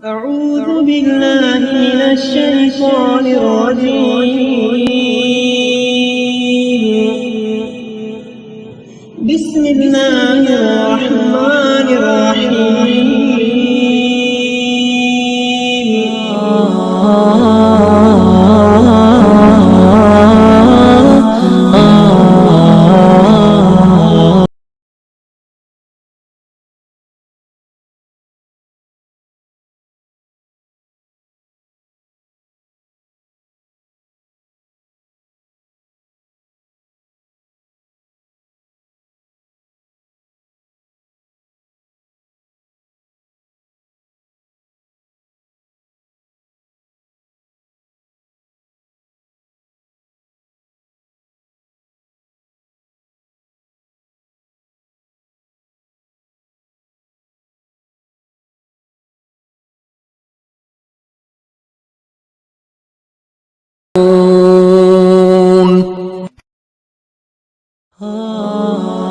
أعوذ بالله من الشيطان الرجيم. بسم الله الرحمن الرحيم.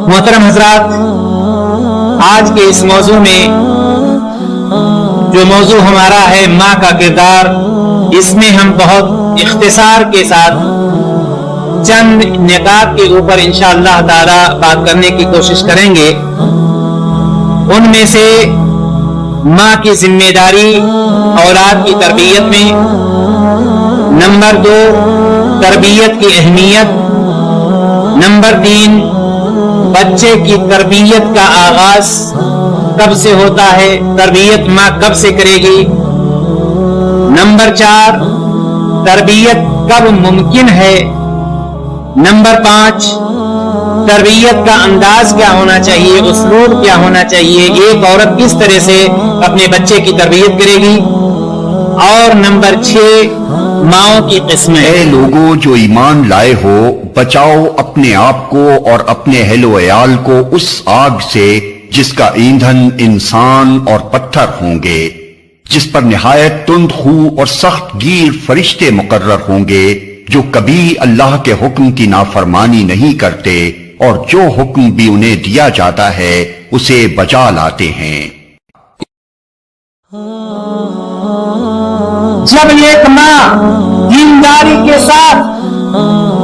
محترم حضرات، آج کے اس موضوع میں جو موضوع ہمارا ہے ماں کا کردار، اس میں ہم بہت اختصار کے ساتھ چند نکات کے اوپر انشاءاللہ تعالی بات کرنے کی کوشش کریں گے۔ ان میں سے ماں کی ذمہ داری اولاد کی تربیت میں، نمبر 2 تربیت کی اہمیت، نمبر 3 بچے کی تربیت کا آغاز کب سے ہوتا ہے، تربیت ماں کب سے کرے گی، نمبر 4 تربیت کب ممکن ہے، نمبر 5 تربیت کا انداز کیا ہونا چاہیے، اسلوب کیا ہونا چاہیے، ایک عورت کس طرح سے اپنے بچے کی تربیت کرے گی، اور نمبر 6 ماؤں کی قسمیں۔ اے لوگوں جو ایمان لائے ہو، بچاؤ اپنے آپ کو اور اپنے اہل و عیال کو اس آگ سے جس کا ایندھن انسان اور پتھر ہوں گے، جس پر نہایت تند خو اور سخت گیر فرشتے مقرر ہوں گے، جو کبھی اللہ کے حکم کی نافرمانی نہیں کرتے اور جو حکم بھی انہیں دیا جاتا ہے اسے بجا لاتے ہیں۔ جب ایک ماں دینداری کے ساتھ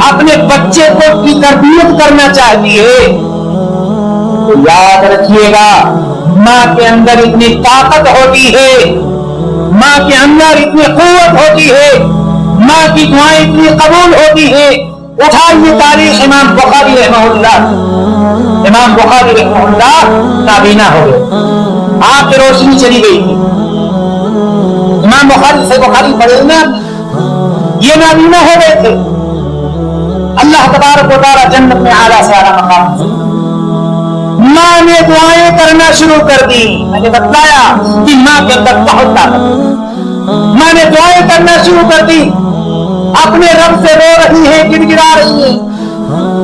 اپنے بچے کو کی تربیت کرنا چاہتی ہے تو یاد رکھیے گا، ماں کے اندر اتنی طاقت ہوتی ہے، ماں کے اندر اتنی قوت ہوتی ہے، ماں کی دعائیں اتنی قبول ہوتی ہے۔ اٹھائیے تاریخ امام بخاری رحمہ اللہ۔ امام بخاری رحمہ اللہ نابینا ہو گئے، آپ کی روشنی چلی گئی تھی۔ امام بخاری سے بخاری پڑھے نا، یہ نابینا ہو گئے تھے۔ اللہ تبارک و تعالی جنت میں اعلیٰ سے اعلیٰ مقام، ماں نے دعائیں کرنا شروع کر دی۔ میں نے بتلایا کہ ماں کے اندر بہت طاقت، ماں نے دعائیں کرنا شروع کر دی، اپنے رب سے رو رہی ہے، گڑ گڑا رہی ہے،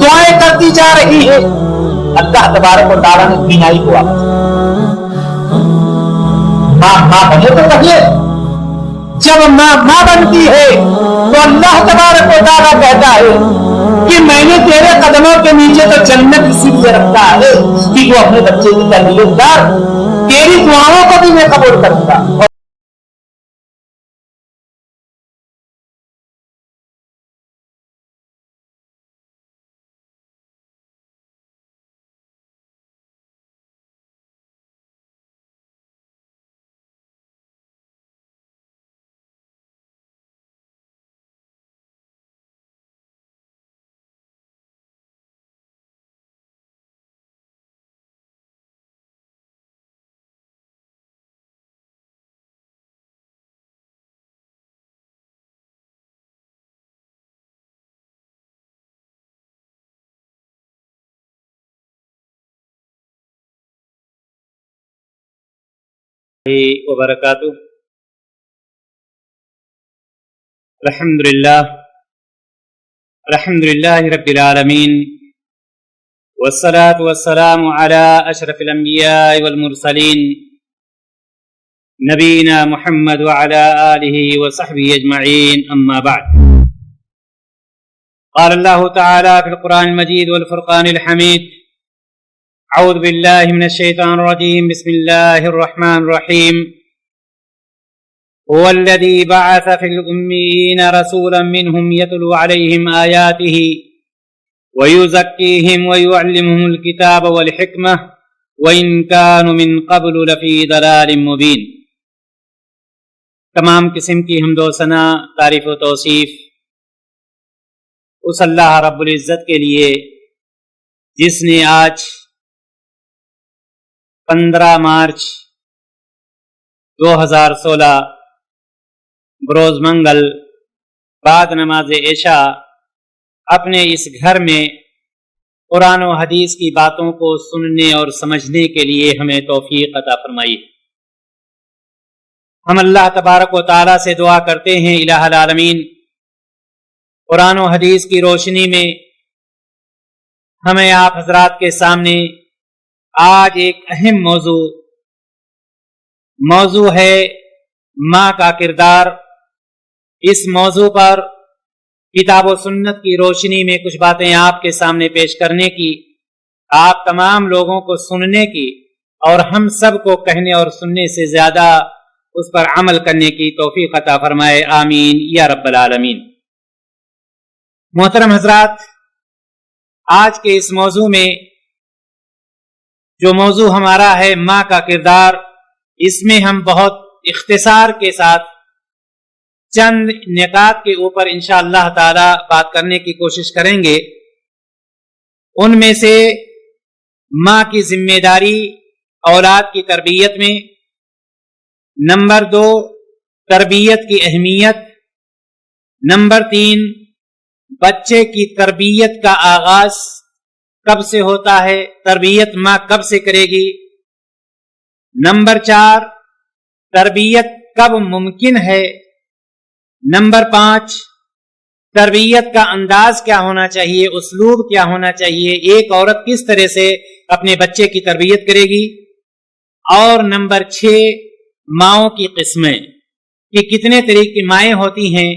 دعائیں کرتی جا رہی ہے۔ اللہ تبارک و تعالی نے بینائی کو واپس۔ ماں بنے تو کہیے، جب ماں بنتی ہے تو اللہ تبارک و تعالیٰ کہتا ہے کہ میں نے تیرے قدموں کے نیچے تو جنت اسی لیے رکھتا ہے کہ وہ اپنے بچے کی تربیت کر، تیری دعاؤں کو بھی میں قبول کروں گا۔ وبرکاتہ۔ الحمدللہ رب العالمین، والصلاة والسلام على اشرف الانبیاء والمرسلین، نبینا محمد وعلى آلہ وصحبہ اجمعین، اما بعد۔ قال اللہ تعالی فی القرآن المجید والفرقان الحمید، اعوذ باللہ من الشیطان الرجیم، بسم اللہ الرحمن الرحیم، هو الذي بعث في الأميين رسولا منهم يتلو عليهم آياته ويزكيهم ويعلمهم الكتاب والحكمة وإن كانوا من قبل لفي ضلال مبين۔ تمام قسم کی حمد و ثنا، تعریف و توصیف اس اللہ رب العزت کے لیے جس نے آج 15 مارچ 2016 بروز منگل بعد نماز عشاء اپنے اس گھر میں قرآن و حدیث کی باتوں کو سننے اور سمجھنے کے لیے ہمیں توفیق عطا فرمائی۔ ہم اللہ تبارک و تعالی سے دعا کرتے ہیں الہ العالمین قرآن و حدیث کی روشنی میں ہمیں آپ حضرات کے سامنے آج ایک اہم موضوع ہے ماں کا کردار، اس موضوع پر کتاب و سنت کی روشنی میں کچھ باتیں آپ کے سامنے پیش کرنے کی، آپ تمام لوگوں کو سننے کی اور ہم سب کو کہنے اور سننے سے زیادہ اس پر عمل کرنے کی توفیق عطا فرمائے، آمین یا رب العالمین۔ محترم حضرات، آج کے اس موضوع میں جو موضوع ہمارا ہے ماں کا کردار، اس میں ہم بہت اختصار کے ساتھ چند نکات کے اوپر انشاءاللہ تعالی بات کرنے کی کوشش کریں گے۔ ان میں سے ماں کی ذمہ داری اولاد کی تربیت میں، نمبر 2 تربیت کی اہمیت، نمبر 3 بچے کی تربیت کا آغاز کب سے ہوتا ہے، تربیت ماں کب سے کرے گی، نمبر 4 تربیت کب ممکن ہے، نمبر 5 تربیت کا انداز کیا ہونا چاہیے، اسلوب کیا ہونا چاہیے، ایک عورت کس طرح سے اپنے بچے کی تربیت کرے گی، اور نمبر 6 ماؤں کی قسمیں کہ کتنے طرح کی مائیں ہوتی ہیں،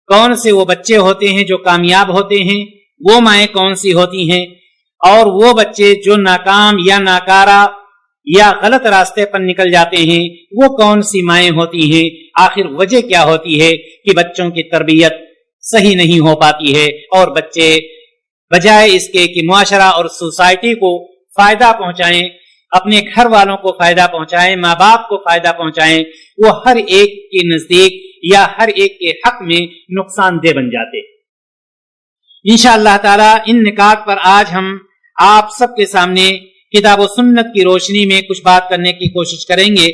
کون سے وہ بچے ہوتے ہیں جو کامیاب ہوتے ہیں، وہ مائیں کون سی ہوتی ہیں، اور وہ بچے جو ناکام یا ناکارہ یا غلط راستے پر نکل جاتے ہیں وہ کون سی مائیں ہوتی ہیں، آخر وجہ کیا ہوتی ہے کہ بچوں کی تربیت صحیح نہیں ہو پاتی ہے اور بچے بجائے اس کے کہ معاشرہ اور سوسائٹی کو فائدہ پہنچائیں، اپنے گھر والوں کو فائدہ پہنچائیں، ماں باپ کو فائدہ پہنچائیں، وہ ہر ایک کے نزدیک یا ہر ایک کے حق میں نقصان دہ بن جاتے۔ انشاءاللہ تعالی ان نکات پر آج ہم آپ سب کے سامنے کتاب و سنت کی روشنی میں کچھ بات کرنے کی کوشش کریں گے۔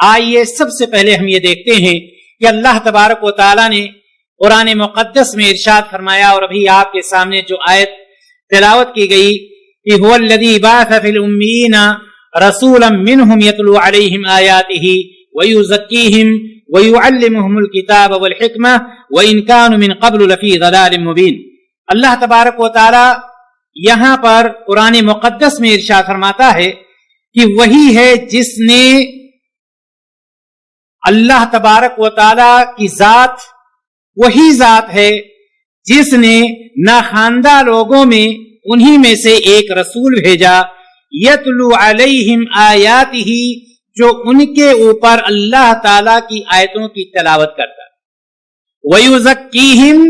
آئیے سب سے پہلے ہم یہ دیکھتے ہیں کہ اللہ تبارک و تعالی نے قرآن مقدس میں ارشاد فرمایا، اور ابھی آپ کے سامنے جو آیت تلاوت کی گئی کہ هو الذی بعث فی الامیین رسولا منہم یتلو علیہم آیاتہ ویزکیہم ویعلمہم الکتاب والحکمہ وان کانوا من قبل لفی ضلال مبین۔ اللہ تبارک و تعالی یہاں پر قرآن مقدس میں ارشاد فرماتا ہے کہ وہی ہے جس نے اللہ تبارک و تعالی کی ذات، وہی ذات ہے جس نے ناخواندہ لوگوں میں انہی میں سے ایک رسول بھیجا، یتلو علیہم آیاتہ، جو ان کے اوپر اللہ تعالی کی آیتوں کی تلاوت کرتا ہے، ویزکیہم،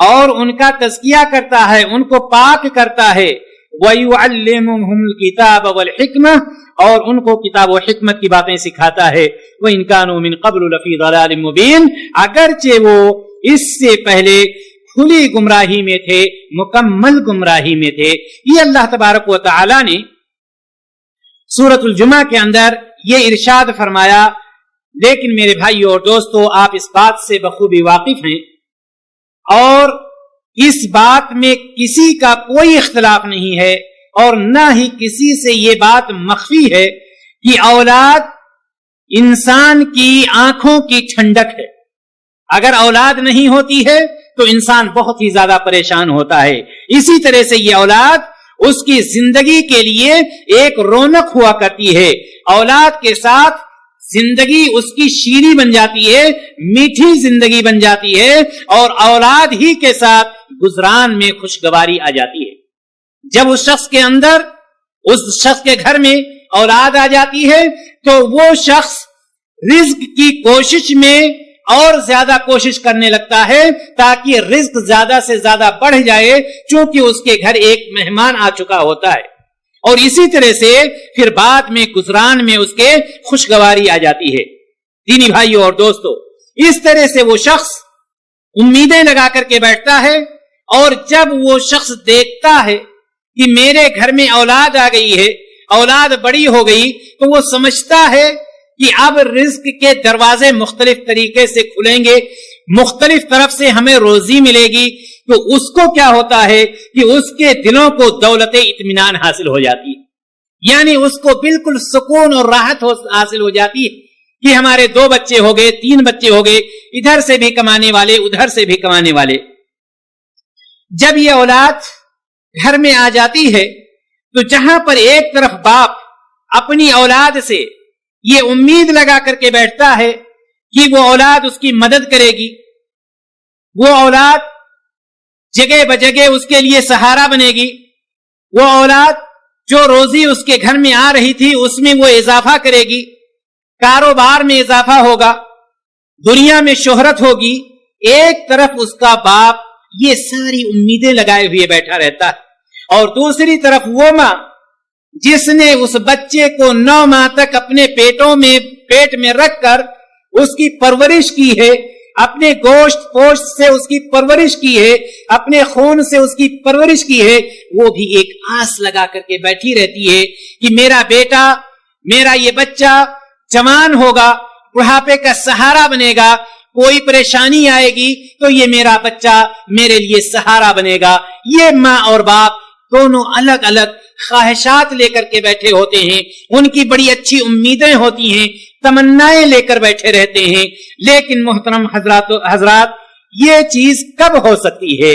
اور ان کا تزکیہ کرتا ہے، ان کو پاک کرتا ہے، وَيُعَلِّمُهُمُ الْكِتَابَ وَالْحِكْمَةَ، اور ان کو کتاب و حکمت کی باتیں سکھاتا ہے، وَإِن كَانُوا مِن قَبْلُ لَفِي ضَلَالٍ مُبِينٍ، اگرچہ وہ اس سے پہلے کھلی گمراہی میں تھے، مکمل گمراہی میں تھے۔ یہ اللہ تبارک و تعالی نے سورۃ الجمعہ کے اندر یہ ارشاد فرمایا، لیکن میرے بھائیو اور دوستو، آپ اس بات سے بخوبی واقف ہیں اور اس بات میں کسی کا کوئی اختلاف نہیں ہے، اور نہ ہی کسی سے یہ بات مخفی ہے کہ اولاد انسان کی آنکھوں کی ٹھنڈک ہے۔ اگر اولاد نہیں ہوتی ہے تو انسان بہت ہی زیادہ پریشان ہوتا ہے۔ اسی طرح سے یہ اولاد اس کی زندگی کے لیے ایک رونق ہوا کرتی ہے، اولاد کے ساتھ زندگی اس کی شیریں بن جاتی ہے، میٹھی زندگی بن جاتی ہے، اور اولاد ہی کے ساتھ گزران میں خوشگواری آ جاتی ہے۔ جب اس شخص کے اندر، اس شخص کے گھر میں اولاد آ جاتی ہے تو وہ شخص رزق کی کوشش میں اور زیادہ کوشش کرنے لگتا ہے تاکہ رزق زیادہ سے زیادہ بڑھ جائے، چونکہ اس کے گھر ایک مہمان آ چکا ہوتا ہے، اور اسی طرح سے پھر بعد میں گزران میں اس کے خوشگواری آ جاتی ہے۔ دینی بھائیوں اور دوستو، اس طرح سے وہ شخص امیدیں لگا کر کے بیٹھتا ہے، اور جب وہ شخص دیکھتا ہے کہ میرے گھر میں اولاد آ گئی ہے، اولاد بڑی ہو گئی، تو وہ سمجھتا ہے کہ اب رزق کے دروازے مختلف طریقے سے کھلیں گے، مختلف طرف سے ہمیں روزی ملے گی، تو اس کو کیا ہوتا ہے کہ اس کے دلوں کو دولت اطمینان حاصل ہو جاتی ہے، یعنی اس کو بالکل سکون اور راحت حاصل ہو جاتی ہے کہ ہمارے 2 بچے ہو گئے، 3 بچے ہو گئے، ادھر سے بھی کمانے والے، ادھر سے بھی کمانے والے۔ جب یہ اولاد گھر میں آ جاتی ہے تو جہاں پر ایک طرف باپ اپنی اولاد سے یہ امید لگا کر کے بیٹھتا ہے کہ وہ اولاد اس کی مدد کرے گی، وہ اولاد جگہ بجگہ اس کے لیے سہارا بنے گی، وہ اولاد جو روزی اس کے گھر میں آ رہی تھی اس میں وہ اضافہ کرے گی، کاروبار میں اضافہ ہوگا، دنیا میں شہرت ہوگی، ایک طرف اس کا باپ یہ ساری امیدیں لگائے ہوئے بیٹھا رہتا ہے، اور دوسری طرف وہ ماں جس نے اس بچے کو 9 ماہ تک اپنے پیٹ میں رکھ کر اس کی پرورش کی ہے، اپنے گوشت پوشت سے اس کی پرورش کی ہے، اپنے خون سے اس کی پرورش کی ہے، وہ بھی ایک آس لگا کر کے بیٹھی رہتی ہے کہ میرا بیٹا، میرا یہ بچہ جوان ہوگا، بڑھاپے کا سہارا بنے گا، کوئی پریشانی آئے گی تو یہ میرا بچہ میرے لیے سہارا بنے گا۔ یہ ماں اور باپ دونوں الگ الگ خواہشات لے کر کے بیٹھے ہوتے ہیں، ان کی بڑی اچھی امیدیں ہوتی ہیں، تمنائیں لے کر بیٹھے رہتے ہیں، لیکن محترم حضرات یہ چیز کب ہو سکتی ہے؟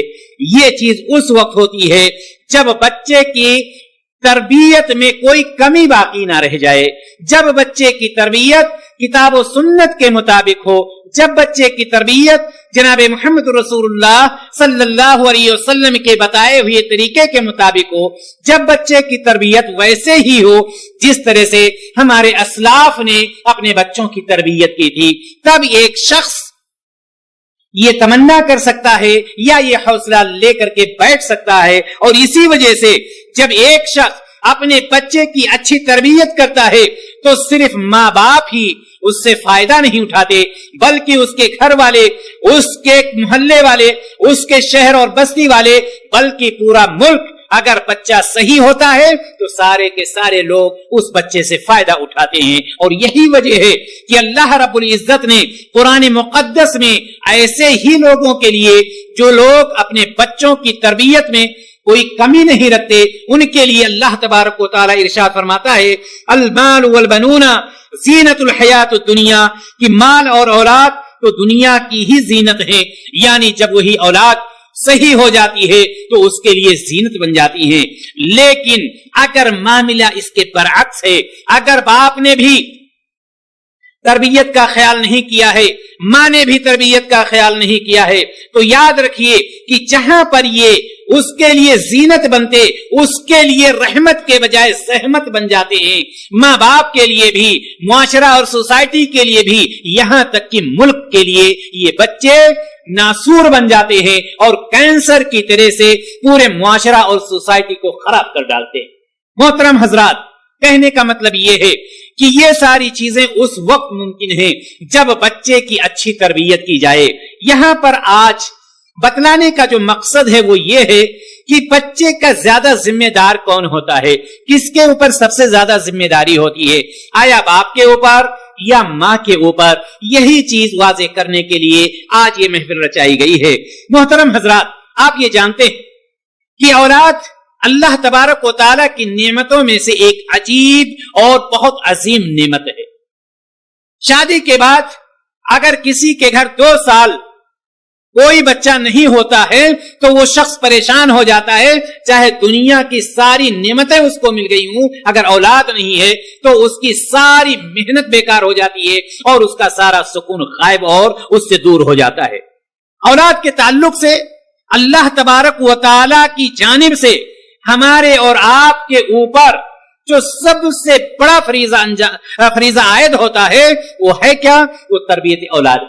یہ چیز اس وقت ہوتی ہے جب بچے کی تربیت میں کوئی کمی باقی نہ رہ جائے، جب بچے کی تربیت کتاب و سنت کے مطابق ہو، جب بچے کی تربیت جناب محمد رسول اللہ صلی اللہ علیہ وسلم کے بتائے ہوئے طریقے کے مطابق ہو، جب بچے کی تربیت ویسے ہی ہو جس طرح سے ہمارے اسلاف نے اپنے بچوں کی تربیت کی تھی، تب ایک شخص یہ تمنا کر سکتا ہے یا یہ حوصلہ لے کر کے بیٹھ سکتا ہے۔ اور اسی وجہ سے جب ایک شخص اپنے بچے کی اچھی تربیت کرتا ہے تو صرف ماں باپ ہی اس سے فائدہ نہیں اٹھاتے، بلکہ اس کے گھر والے، اس کے محلے والے، اس کے شہر اور بستی والے، بلکہ پورا ملک اگر بچہ صحیح ہوتا ہے تو سارے کے سارے لوگ اس بچے سے فائدہ اٹھاتے ہیں۔ اور یہی وجہ ہے کہ اللہ رب العزت نے قرآن مقدس میں ایسے ہی لوگوں کے لیے جو لوگ اپنے بچوں کی تربیت میں کوئی کمی نہیں رکھتے، ان کے لیے اللہ تبارک و تعالی ارشاد فرماتا ہے المال والبنون زینت الحیات الدنیا، کہ مال اور اولاد تو دنیا کی ہی زینت ہے، یعنی جب وہی اولاد صحیح ہو جاتی ہے تو اس کے لیے زینت بن جاتی ہے۔ لیکن اگر معاملہ اس کے برعکس ہے، اگر باپ نے بھی تربیت کا خیال نہیں کیا ہے، ماں نے بھی تربیت کا خیال نہیں کیا ہے، تو یاد رکھیے کہ جہاں پر یہ اس کے لیے زینت بنتے، اس کے لیے رحمت کے بجائے زحمت بن جاتے ہیں، ماں باپ کے لیے بھی، معاشرہ اور سوسائٹی کے لیے بھی، یہاں تک کہ ملک کے لیے یہ بچے ناسور بن جاتے ہیں اور کینسر کی طرح سے پورے معاشرہ اور سوسائٹی کو خراب کر ڈالتے ہیں۔ محترم حضرات، کہنے کا مطلب یہ ہے کہ یہ ساری چیزیں اس وقت ممکن ہیں جب بچے کی اچھی تربیت کی جائے۔ یہاں پر آج بتلانے کا جو مقصد ہے وہ یہ ہے کہ بچے کا زیادہ ذمہ دار کون ہوتا ہے، کس کے اوپر سب سے زیادہ ذمہ داری ہوتی ہے، آیا باپ کے اوپر یا ماں کے اوپر؟ یہی چیز واضح کرنے کے لیے آج یہ محفل رچائی گئی ہے۔ محترم حضرات، آپ یہ جانتے ہیں کہ اولاد اللہ تبارک و تعالیٰ کی نعمتوں میں سے ایک عجیب اور بہت عظیم نعمت ہے۔ شادی کے بعد اگر کسی کے گھر 2 سال کوئی بچہ نہیں ہوتا ہے تو وہ شخص پریشان ہو جاتا ہے، چاہے دنیا کی ساری نعمتیں اس کو مل گئی ہوں، اگر اولاد نہیں ہے تو اس کی ساری محنت بیکار ہو جاتی ہے اور اس کا سارا سکون غائب اور اس سے دور ہو جاتا ہے۔ اولاد کے تعلق سے اللہ تبارک و تعالیٰ کی جانب سے ہمارے اور آپ کے اوپر جو سب سے بڑا فریضہ عائد ہوتا ہے وہ ہے کیا؟ وہ تربیت اولاد۔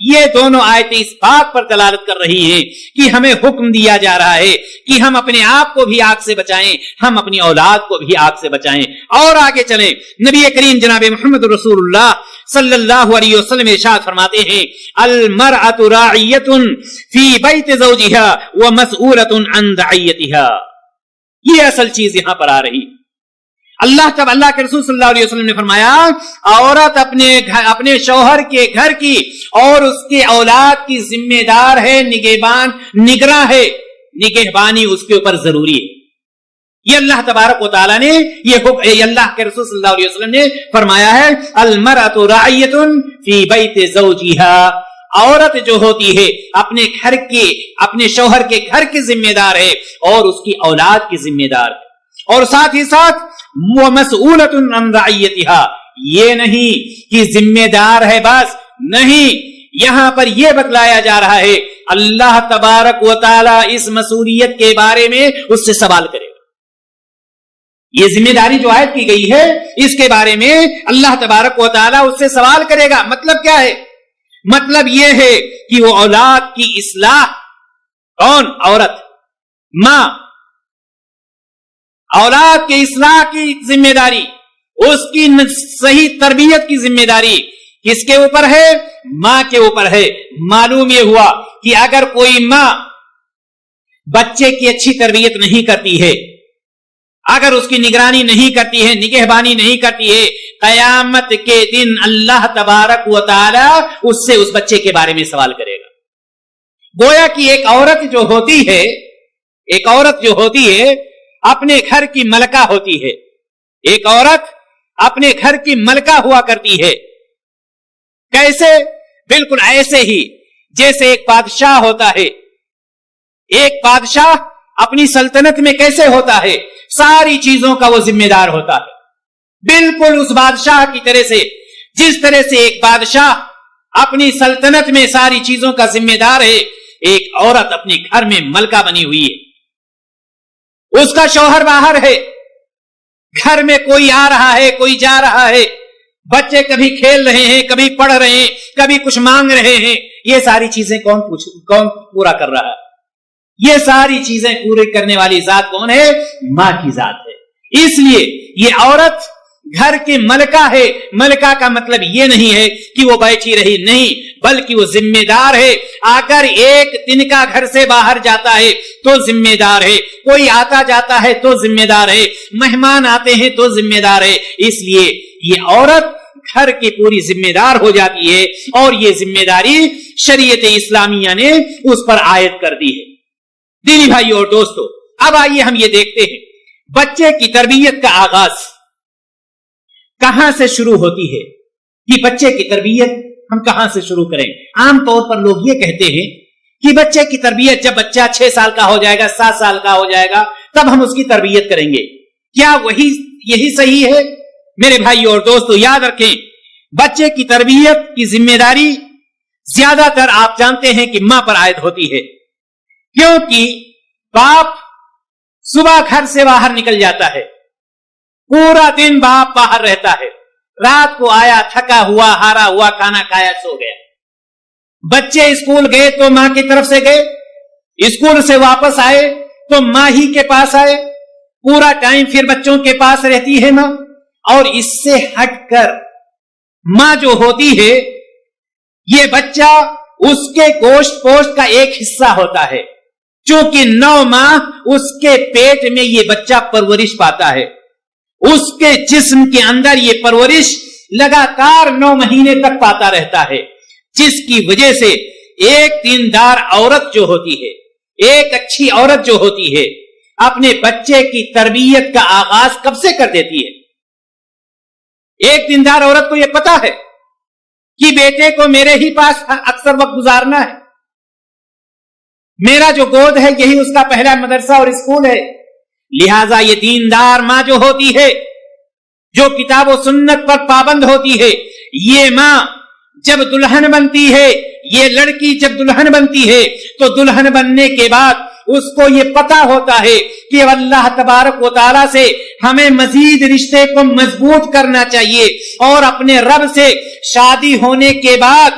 یہ دونوں آیتیں اس بات پر دلالت کر رہی ہیں کہ ہمیں حکم دیا جا رہا ہے کہ ہم اپنے آپ کو بھی آگ سے بچائیں، ہم اپنی اولاد کو بھی آگ سے بچائیں۔ اور آگے چلیں، نبی کریم جناب محمد رسول اللہ صلی اللہ علیہ وسلم ارشاد فرماتے ہیں المرأۃ راعیۃ فی بیت زوجها ومسئولۃ عن رعیتها۔ یہ اصل چیز یہاں پر آ رہی۔ اللہ کے رسول صلی اللہ علیہ وسلم نے فرمایا عورت اپنے شوہر کے گھر کی اور اس کے اولاد کی ذمہ دار ہے، نگراں ہے، نگہبانی اس کے اوپر ضروری ہے۔ یہ اللہ تبارک و تعالیٰ نے یہ اللہ کے رسول صلی اللہ علیہ وسلم نے فرمایا ہے المرأۃ راعیۃ فی بیت زوجها، عورت جو ہوتی ہے اپنے شوہر کے گھر کی ذمہ دار ہے اور اس کی اولاد کی ذمہ دار ہے، اور ساتھ ہی ساتھ وَمَسْئُولَةٌ عَنْ رَعِيَّتِهَا، یہ نہیں کہ ذمہ دار ہے بس، نہیں، یہاں پر یہ بتلایا جا رہا ہے اللہ تبارک و تعالی اس مسئولیت کے بارے میں اس سے سوال کرے گا۔ یہ ذمہ داری جو عائد کی گئی ہے اس کے بارے میں اللہ تبارک و تعالی اس سے سوال کرے گا۔ مطلب کیا ہے؟ مطلب یہ ہے کہ وہ اولاد کی اصلاح، کون؟ عورت، ماں، اولاد کے اصلاح کی ذمہ داری، اس کی صحیح تربیت کی ذمہ داری کس کے اوپر ہے؟ ماں کے اوپر ہے۔ معلوم یہ ہوا کہ اگر کوئی ماں بچے کی اچھی تربیت نہیں کرتی ہے، اگر اس کی نگرانی نہیں کرتی ہے، نگہبانی نہیں کرتی ہے، قیامت کے دن اللہ تبارک و تعالی اس سے اس بچے کے بارے میں سوال کرے گا۔ گویا کہ ایک عورت جو ہوتی ہے اپنے گھر کی ملکہ ہوتی ہے، ایک عورت اپنے گھر کی ملکہ ہوا کرتی ہے۔ کیسے؟ بالکل ایسے ہی جیسے ایک بادشاہ ہوتا ہے۔ ایک بادشاہ اپنی سلطنت میں کیسے ہوتا ہے؟ ساری چیزوں کا وہ ذمہ دار ہوتا ہے، بالکل اس بادشاہ کی طرح سے جس طرح سے ایک بادشاہ اپنی سلطنت میں ساری چیزوں کا ذمہ دار ہے، ایک عورت اپنے گھر میں ملکہ بنی ہوئی ہے۔ اس کا شوہر باہر ہے، گھر میں کوئی آ رہا ہے، کوئی جا رہا ہے، بچے کبھی کھیل رہے ہیں، کبھی پڑھ رہے ہیں، کبھی کچھ مانگ رہے ہیں، یہ ساری چیزیں کون پورا کر رہا ہے؟ یہ ساری چیزیں پورے کرنے والی ذات کون ہے؟ ماں کی ذات ہے۔ اس لیے یہ عورت گھر کی ملکہ ہے۔ ملکہ کا مطلب یہ نہیں ہے کہ وہ بیٹھی رہی، نہیں، بلکہ وہ ذمہ دار ہے۔ اگر ایک دن کا گھر سے باہر جاتا ہے تو ذمہ دار ہے، کوئی آتا جاتا ہے تو ذمہ دار ہے، مہمان آتے ہیں تو ذمہ دار ہے۔ اس لیے یہ عورت گھر کی پوری ذمہ دار ہو جاتی ہے، اور یہ ذمہ داری شریعت اسلامیہ نے اس پر عائد کر دی ہے۔ دینی بھائی اور دوستو، اب آئیے ہم یہ دیکھتے ہیں بچے کی تربیت کا آغاز کہاں سے شروع ہوتی ہے، کہ بچے کی تربیت ہم کہاں سے شروع کریں۔ عام طور پر لوگ یہ کہتے ہیں کہ بچے کی تربیت جب بچہ 6 سال کا ہو جائے گا، 7 سال کا ہو جائے گا، تب ہم اس کی تربیت کریں گے۔ کیا یہی صحیح ہے؟ میرے بھائی اور دوستو یاد رکھیں، بچے کی تربیت کی ذمہ داری زیادہ تر آپ جانتے ہیں کہ ماں پر عائد ہوتی ہے، کیونکہ باپ صبح گھر سے باہر نکل جاتا ہے، پورا دن باپ باہر رہتا ہے، رات کو آیا تھکا ہوا، ہارا ہوا، کھانا کھایا، سو گیا۔ بچے اسکول گئے تو ماں کی طرف سے گئے، اسکول سے واپس آئے تو ماں ہی کے پاس آئے، پورا ٹائم پھر بچوں کے پاس رہتی ہے ماں۔ اور اس سے ہٹ کر ماں جو ہوتی ہے، یہ بچہ اس کے گوشت پوشت کا ایک حصہ ہوتا ہے، چونکہ 9 ماہ اس کے پیٹ میں یہ بچہ پرورش پاتا ہے، اس کے جسم کے اندر یہ پرورش لگاتار 9 مہینے تک پاتا رہتا ہے، جس کی وجہ سے ایک دیندار عورت جو ہوتی ہے، ایک اچھی عورت جو ہوتی ہے، اپنے بچے کی تربیت کا آغاز کب سے کر دیتی ہے؟ ایک دیندار عورت کو یہ پتا ہے کہ بیٹے کو میرے ہی پاس اکثر وقت گزارنا ہے، میرا جو گود ہے یہی اس کا پہلا مدرسہ اور اسکول ہے۔ لہذا یہ دیندار ماں جو ہوتی ہے، جو کتاب و سنت پر پابند ہوتی ہے، یہ ماں جب دلہن بنتی ہے، یہ لڑکی جب دلہن بنتی ہے تو دلہن بننے کے بعد اس کو یہ پتا ہوتا ہے کہ اللہ تبارک و تعالیٰ سے ہمیں مزید رشتے کو مضبوط کرنا چاہیے، اور اپنے رب سے شادی ہونے کے بعد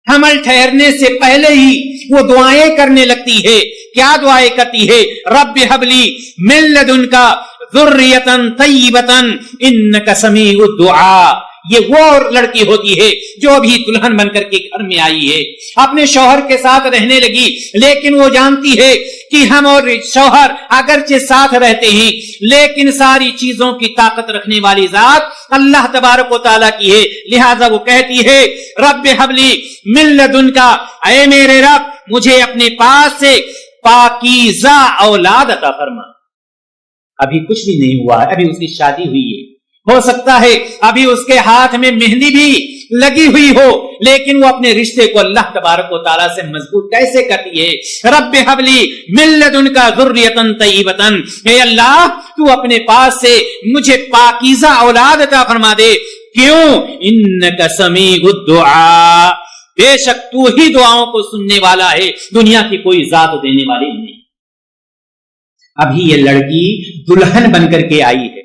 حمل ٹھہرنے سے پہلے ہی وہ دعائیں کرنے لگتی ہے. کیا دعائیں کرتی ہے؟ رب حبلی من لدنک ذریۃ طیبۃ انک سمیع الدعاء. یہ وہ لڑکی ہوتی ہے جو ابھی دلہن بن کر کے گھر میں آئی ہے, اپنے شوہر کے ساتھ رہنے لگی, لیکن وہ جانتی ہے کہ ہم اور شوہر اگرچہ ساتھ رہتے ہیں لیکن ساری چیزوں کی طاقت رکھنے والی ذات اللہ تبارک و تعالیٰ کی ہے. لہذا وہ کہتی ہے رب حبلی من لدنک, اے میرے رب مجھے اپنے پاس سے پاکیزہ اولاد عطا فرما. ابھی کچھ بھی نہیں ہوا ہے, ابھی اس کی شادی ہوئی ہے, ہو سکتا ہے ابھی اس کے ہاتھ میں مہندی بھی لگی ہوئی ہو, لیکن وہ اپنے رشتے کو اللہ تبارک و تعالیٰ سے مضبوط کیسے کرتی ہے؟ رب حبلی من لدنک ذریۃ طیبۃ, اے اللہ تو اپنے پاس سے مجھے پاکیزہ اولاد عطا فرما دے. کیوں؟ انک سمیع الدعاء, بے شک تو ہی دعاؤں کو سننے والا ہے, دنیا کی کوئی ذات دینے والی نہیں. ابھی یہ لڑکی دلہن بن کر کے آئی ہے,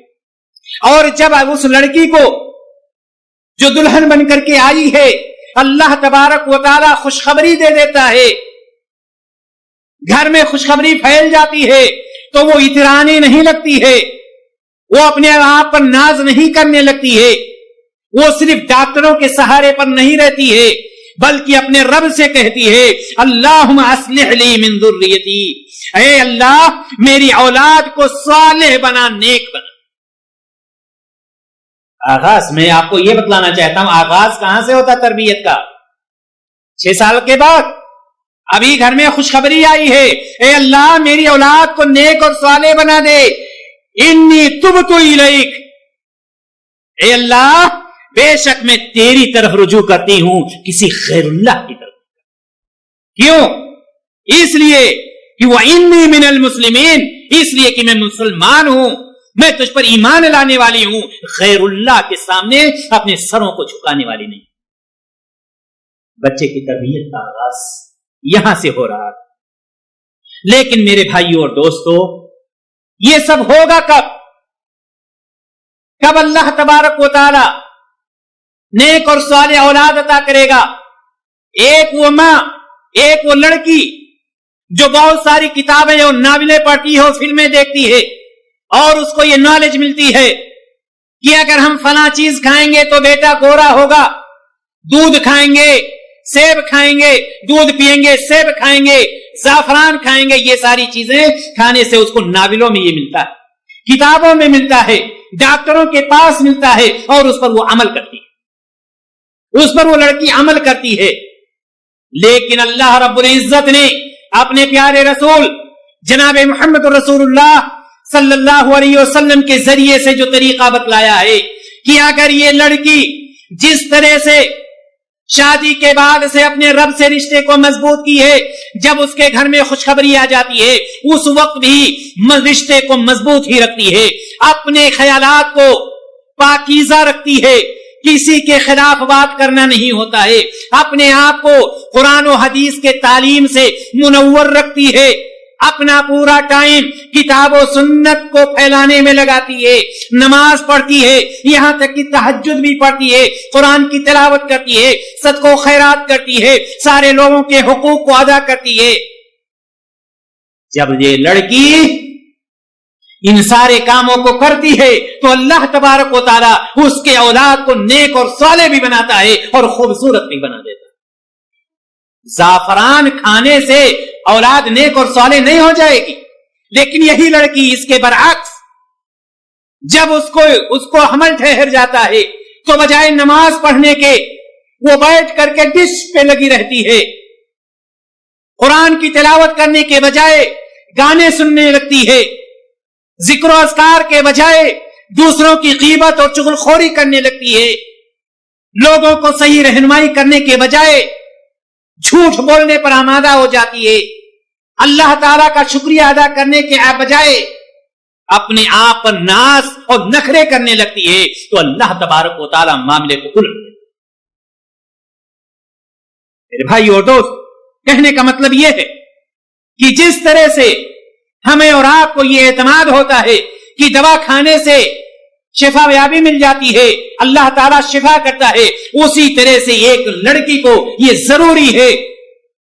اور جب اس لڑکی کو جو دلہن بن کر کے آئی ہے اللہ تبارک و تعالیٰ خوشخبری دے دیتا ہے, گھر میں خوشخبری پھیل جاتی ہے, تو وہ اترانے نہیں لگتی ہے, وہ اپنے آپ پر ناز نہیں کرنے لگتی ہے, وہ صرف ڈاکٹروں کے سہارے پر نہیں رہتی ہے بلکہ اپنے رب سے کہتی ہے اللہم اصلح لی من ذریتی, اے اللہ میری اولاد کو صالح بنا, نیک بنا. آغاز میں آپ کو یہ بتلانا چاہتا ہوں, آغاز کہاں سے ہوتا تربیت کا؟ 6 سال کے بعد. ابھی گھر میں خوشخبری آئی ہے, اے اللہ میری اولاد کو نیک اور صالح بنا دے. انی تبت الیک, اے اللہ بے شک میں تیری طرف رجوع کرتی ہوں, کسی غیر اللہ کی طرف. کیوں؟ اس لیے کہ وہ انی من المسلمین, اس لیے کہ میں مسلمان ہوں, میں تجھ پر ایمان لانے والی ہوں, غیر اللہ کے سامنے اپنے سروں کو جھکانے والی نہیں. بچے کی تربیت کا آغاز یہاں سے ہو رہا ہے. لیکن میرے بھائیوں اور دوستو, یہ سب ہوگا کب؟ کب اللہ تبارک و تعالی نیک اور صالح اولاد عطا کرے گا؟ ایک وہ ماں, ایک وہ لڑکی جو بہت ساری کتابیں اور ناولیں پڑھتی ہے اور فلمیں دیکھتی ہے, اور اس کو یہ نالج ملتی ہے کہ اگر ہم فلاں چیز کھائیں گے تو بیٹا گورا ہوگا, دودھ کھائیں گے سیب کھائیں گے, دودھ پیئیں گے سیب کھائیں گے, زعفران کھائیں گے. یہ ساری چیزیں کھانے سے اس کو ناولوں میں یہ ملتا ہے, کتابوں میں ملتا ہے, ڈاکٹروں کے پاس ملتا ہے, اور اس پر وہ عمل کرتی ہے, اس پر وہ لڑکی عمل کرتی ہے. لیکن اللہ رب العزت نے اپنے پیارے رسول جناب محمد رسول اللہ صلی اللہ علیہ وسلم کے ذریعے سے جو طریقہ بتلایا ہے کہ اگر یہ لڑکی جس طرح سے شادی کے بعد سے اپنے رب سے رشتے کو مضبوط کی ہے, جب اس کے گھر میں خوشخبری آ جاتی ہے اس وقت بھی رشتے کو مضبوط ہی رکھتی ہے, اپنے خیالات کو پاکیزہ رکھتی ہے, کسی کے خلاف بات کرنا نہیں ہوتا ہے, اپنے آپ کو قرآن و حدیث کے تعلیم سے منور رکھتی ہے, اپنا پورا ٹائم کتاب و سنت کو پھیلانے میں لگاتی ہے, نماز پڑھتی ہے, یہاں تک کہ تہجد بھی پڑھتی ہے, قرآن کی تلاوت کرتی ہے, صدقہ و خیرات کرتی ہے, سارے لوگوں کے حقوق کو ادا کرتی ہے. جب یہ لڑکی ان سارے کاموں کو کرتی ہے تو اللہ تبارک و تعالیٰ اس کے اولاد کو نیک اور صالح بھی بناتا ہے اور خوبصورت بھی بنا دیتا ہے. زعفران کھانے سے اولاد نیک اور صالح نہیں ہو جائے گی, لیکن یہی لڑکی اس کے برعکس جب اس کو حمل ٹھہر جاتا ہے تو بجائے نماز پڑھنے کے وہ بیٹھ کر کے ڈش پہ لگی رہتی ہے, قرآن کی تلاوت کرنے کے بجائے گانے سننے لگتی ہے, ذکر و اذکار کے بجائے دوسروں کی غیبت اور چغلخوری کرنے لگتی ہے, لوگوں کو صحیح رہنمائی کرنے کے بجائے جھوٹ بولنے پر آمادہ ہو جاتی ہے, اللہ تعالیٰ کا شکریہ ادا کرنے کے بجائے اپنے آپ پر ناز اور نخرے کرنے لگتی ہے, تو اللہ تبارک و تعالیٰ معاملے کو الٹ دیتا ہے. میرے بھائی اور دوست, کہنے کا مطلب یہ ہے کہ جس طرح سے ہمیں اور آپ کو یہ اعتماد ہوتا ہے کہ دوا کھانے سے شفا یابی مل جاتی ہے، اللہ تعالیٰ شفا کرتا ہے، اسی طرح سے ایک لڑکی کو یہ ضروری ہے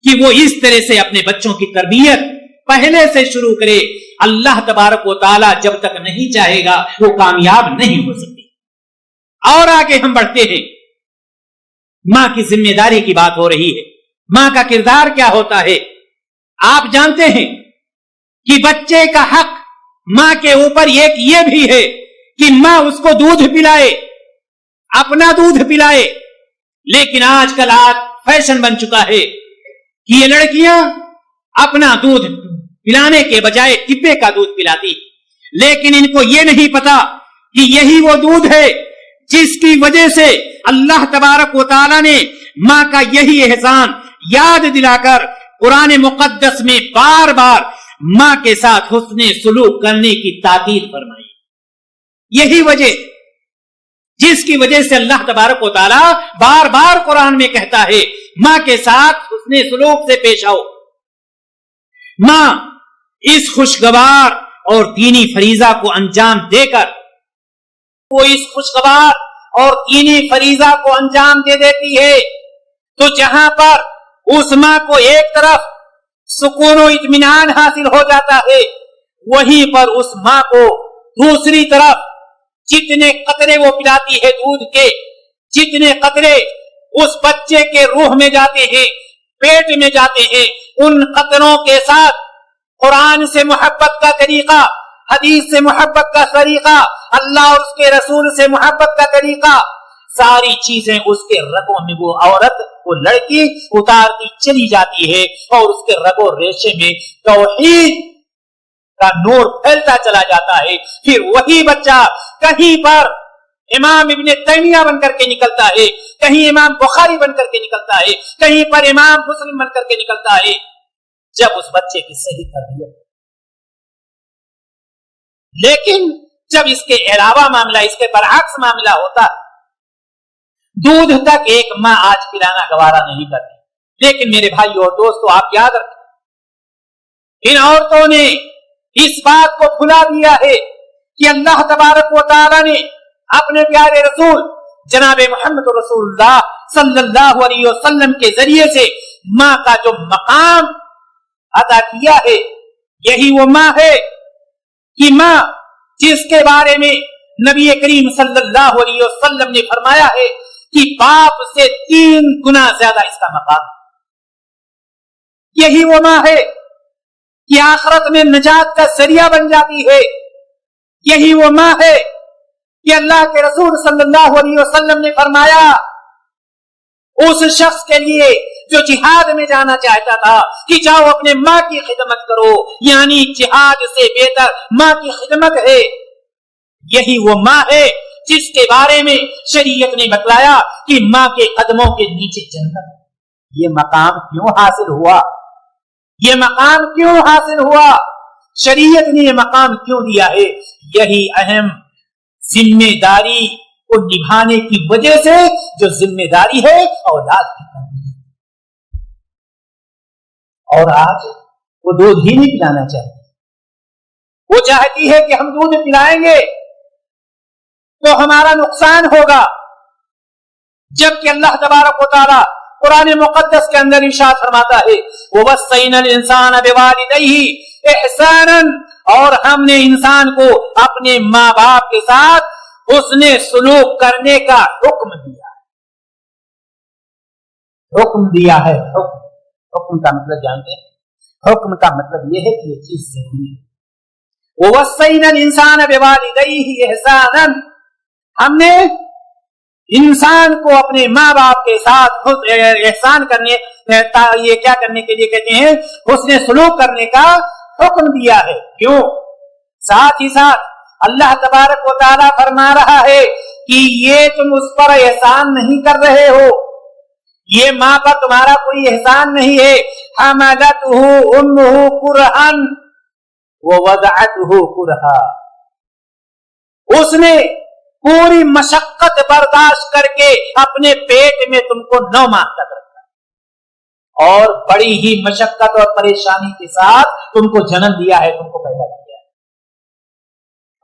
کہ وہ اس طرح سے اپنے بچوں کی تربیت پہلے سے شروع کرے۔ اللہ تبارک و تعالیٰ جب تک نہیں چاہے گا وہ کامیاب نہیں ہو سکتی۔ اور آگے ہم بڑھتے ہیں، ماں کی ذمہ داری کی بات ہو رہی ہے، ماں کا کردار کیا ہوتا ہے؟ آپ جانتے ہیں کہ بچے کا حق ماں کے اوپر ایک یہ بھی ہے کہ ماں اس کو دودھ پلائے، اپنا دودھ پلائے، لیکن آج کل فیشن بن چکا ہے کہ یہ لڑکیاں اپنا دودھ پلانے کے بجائے ڈبے کا دودھ پلاتی، لیکن ان کو یہ نہیں پتا کہ یہی وہ دودھ ہے جس کی وجہ سے اللہ تبارک و تعالی نے ماں کا یہی احسان یاد دلا کر قرآن مقدس میں بار بار ماں کے ساتھ حسن سلوک کرنے کی تاکید فرمائی۔ یہی وجہ جس کی وجہ سے اللہ تبارک و تعالی بار بار قرآن میں کہتا ہے ماں کے ساتھ حسن سلوک سے پیش آؤ۔ ماں اس خوشگوار اور دینی فریضہ کو انجام دے کر وہ اس خوشگوار اور دینی فریضہ کو انجام دے دیتی ہے تو جہاں پر اس ماں کو ایک طرف سکون و اطمینان حاصل ہو جاتا ہے، وہیں پر اس ماں کو دوسری طرف جتنے قطرے وہ پلاتی ہے دودھ کے، جتنے قطرے اس بچے کے روح میں جاتے ہیں، پیٹ میں جاتے ہیں، ان قطروں کے ساتھ قرآن سے محبت کا طریقہ، حدیث سے محبت کا طریقہ، اللہ اور اس کے رسول سے محبت کا طریقہ، ساری چیزیں اس کے رگوں میں وہ عورت، وہ لڑکی اتارتی چلی جاتی ہے اور اس کے رگوں ریشے میں توحید کا نور پھیلتا چلا جاتا ہے۔ پھر وہی بچہ کہیں پر امام ابن تیمیہ بن کر کے نکلتا ہے، کہیں امام بخاری بن کر کے نکلتا ہے، کہیں پر امام مسلم بن کر کے نکلتا ہے، جب اس بچے کی صحیح تربیت۔ لیکن جب اس کے علاوہ معاملہ، اس کے برعکس معاملہ ہوتا، دودھ تک ایک ماں آج پلانا گوارا نہیں کرتی۔ لیکن میرے بھائی اور دوستو، آپ یاد رکھیں، ان عورتوں نے اس بات کو بھلا دیا ہے کہ اللہ تبارک و تعالی نے اپنے پیارے رسول جناب محمد رسول اللہ صلی اللہ علیہ وسلم کے ذریعے سے ماں کا جو مقام عطا کیا ہے، یہی وہ ماں ہے کہ ماں جس کے بارے میں نبی کریم صلی اللہ علیہ وسلم نے فرمایا ہے کہ باپ سے 3 گنا زیادہ اس کا مقام، یہی وہ ماں ہے کہ آخرت میں نجات کا ذریعہ بن جاتی ہے، یہی وہ ماں ہے کہ اللہ کے رسول صلی اللہ علیہ وسلم نے فرمایا اس شخص کے لیے جو جہاد میں جانا چاہتا تھا کہ جاؤ اپنے ماں کی خدمت کرو، یعنی جہاد سے بہتر ماں کی خدمت ہے۔ یہی وہ ماں ہے جس کے بارے میں شریعت نے بتلایا کہ ماں کے قدموں کے نیچے جنت۔ یہ مقام کیوں حاصل ہوا؟ یہ مقام کیوں حاصل ہوا؟ شریعت نے یہ مقام کیوں دیا ہے؟ یہی اہم ذمہ داری کو نبھانے کی وجہ سے جو ذمہ داری ہے اولاد کی تربیت، اور آج وہ دودھ ہی نہیں پلانا چاہتی، وہ چاہتی ہے کہ ہم دودھ پلائیں گے تو ہمارا نقصان ہوگا، جبکہ اللہ تبارک و تعالی قرآن مقدس کے اندر ارشاد فرماتا ہے وَوَصَّيْنَا الْإِنسَانَ بِوَالِدَيْهِ إِحْسَانًا، اور ہم نے انسان کو اپنے ماں باپ کے ساتھ حسن سلوک کرنے کا حکم دیا ہے۔ حکم دیا ہے، حکم کا مطلب جانتے ہیں؟ حکم کا مطلب یہ ہے کہ یہ چیز ضروری ہے۔ وَوَصَّيْنَا الْإِنسَانَ بِوَالِدَيْهِ إِحْسَانًا، ہم نے انسان کو اپنے ماں باپ کے ساتھ احسان کرنے، یہ کیا کرنے کے لیے کہتے ہیں؟ حسن سلوک کرنے کا حکم دیا ہے۔ کیوں؟ ساتھ ہی ساتھ اللہ تبارک و تعالیٰ فرما رہا ہے کہ یہ تم اس پر احسان نہیں کر رہے ہو، یہ ماں پر تمہارا کوئی احسان نہیں ہے۔ حملتہ امہ کرہن ووضعتہ کرہا، اس نے پوری مشقت برداشت کر کے اپنے پیٹ میں تم کو 9 ماہ تک رکھا، اور بڑی ہی مشقت اور پریشانی کے ساتھ تم کو جنم دیا ہے، تم کو پیدا کیا ہے۔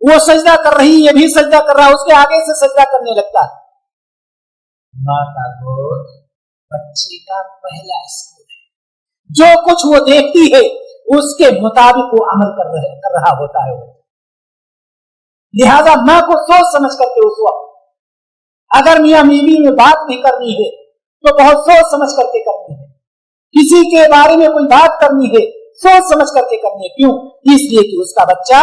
وہ سجدہ کر رہی، یہ بھی سجدہ کر رہا، اس کے آگے سے سجدہ کرنے لگتا ہے۔ ماں کا گود بچے کا پہلا اسکول ہے، جو کچھ وہ دیکھتی ہے اس کے مطابق وہ عمل کر رہا ہوتا ہے۔ لہذا ماں کو سوچ سمجھ کر کے اس وقت اگر میاں بیوی میں بات بھی کرنی ہے تو بہت سوچ سمجھ کر کے کرنی ہے، کسی کے بارے میں کوئی بات کرنی ہے سوچ سمجھ کر کے کرنی ہے۔ کیوں؟ اس لیے کہ اس کا بچہ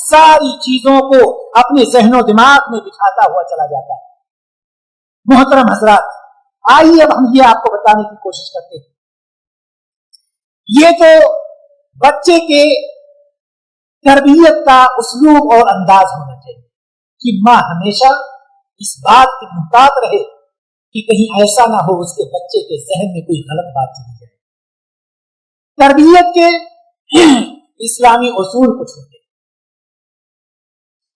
ساری چیزوں کو اپنے ذہن و دماغ میں بٹھاتا ہوا چلا جاتا ہے۔ محترم حضرات، آئیے اب ہم یہ آپ کو بتانے کی کوشش کرتے ہیں۔ یہ تو بچے کے تربیت کا اسلوب اور انداز ہونا چاہیے کہ ماں ہمیشہ اس بات کی محتاط رہے کہ کہیں ایسا نہ ہو اس کے بچے کے ذہن میں کوئی غلط بات چلی جائے۔ تربیت کے اسلامی اصول کچھ ہوتے ہیں،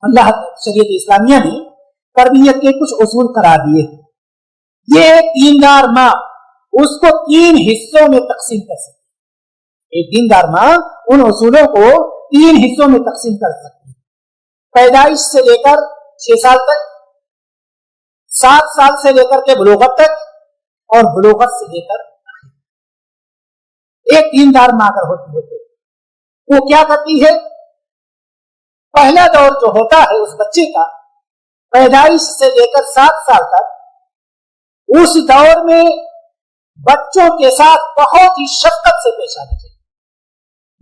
اللہ شریعت اسلامیہ نے تربیت کے کچھ اصول قرار دیے ہیں۔ یہ دیندار ماں اس کو 3 حصوں میں تقسیم کر سکتی ہے۔ ایک دیندار ماں ان اصولوں کو 3 حصوں میں تقسیم کر سکتی ہے۔ پیدائش سے لے کر 6 سال تک، 7 سال سے لے کر کے بلوغت تک، اور بلوغت سے لے کر ایک دیندار ماں اگر ہوتی ہے تو وہ کیا کرتی ہے؟ پہلا دور جو ہوتا ہے اس بچے کا پیدائش سے لے کر 7 سال تک، اس دور میں بچوں کے ساتھ بہت ہی شفقت سے پیش آنا چاہیے،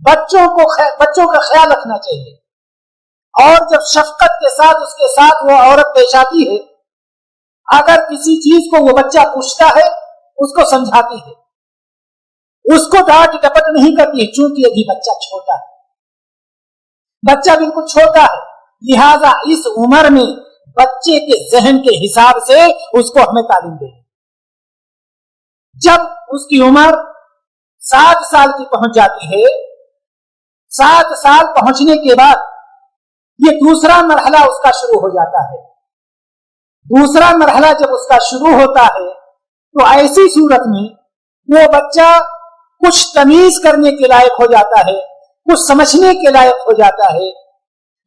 بچوں کا خیال رکھنا چاہیے، اور جب شفقت کے ساتھ اس کے ساتھ وہ عورت پیش آتی ہے، اگر کسی چیز کو وہ بچہ پوچھتا ہے اس کو سمجھاتی ہے، اس کو ڈانٹ ڈپٹ نہیں کرتی ہے، چونکہ ابھی بچہ چھوٹا ہے، بچہ بالکل چھوٹا ہے، لہذا اس عمر میں بچے کے ذہن کے حساب سے اس کو ہمیں تعلیم دینی۔ جب اس کی عمر 7 سال کی پہنچ جاتی ہے، 7 سال پہنچنے کے بعد یہ دوسرا مرحلہ اس کا شروع ہو جاتا ہے۔ دوسرا مرحلہ جب اس کا شروع ہوتا ہے تو ایسی صورت میں وہ بچہ کچھ تمیز کرنے کے لائق ہو جاتا ہے، کچھ سمجھنے کے لائق ہو جاتا ہے،